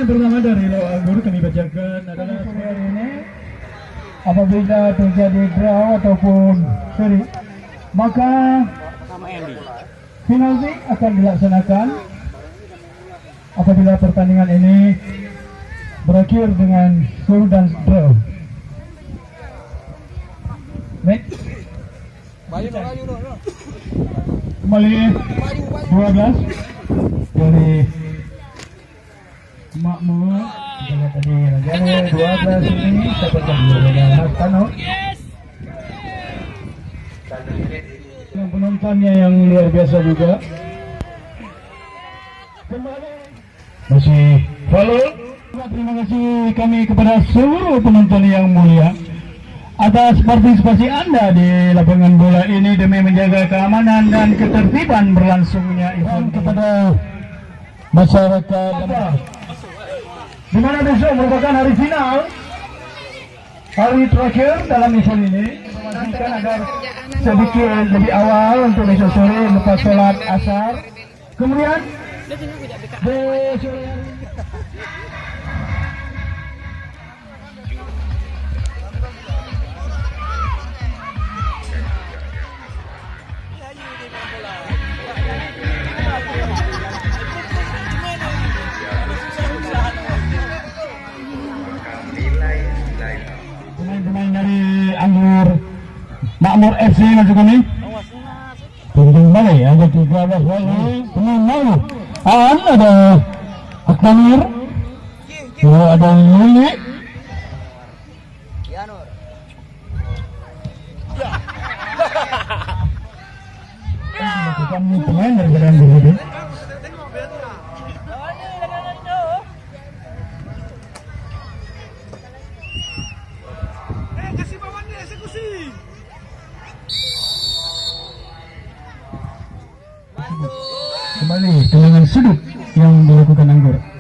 yang pertama dari Law Anggur kami bacakan adalah Hari ini apabila terjadi draw ataupun seri, maka penalti akan dilaksanakan apabila pertandingan ini berakhir dengan skor dan draw. Baik. Kembali 12 dari Makmur. Kita lihat tadi Rajane 12 ini dapatkan dari Hartano. Yang penontonnya yang luar biasa juga. Kembali masih follow. Terima kasih kami kepada seluruh penonton yang mulia atas partisipasi Anda di lapangan bola ini demi menjaga keamanan dan ketertiban berlangsungnya event kepada masyarakat di mana besok merupakan hari final, hari terakhir dalam event ini. Memastikan agar sedikit lebih awal untuk besok sore lepas sholat asar, kemudian besok pemain-pemain dari Anggur Makmur FC masuk kami. Tunjung balik ada 13 kali pemain baru. Ada Aktamir, ada Lili, pemain dari Anggur ini. Kembali tendangan sudut yang dilakukan Anggur.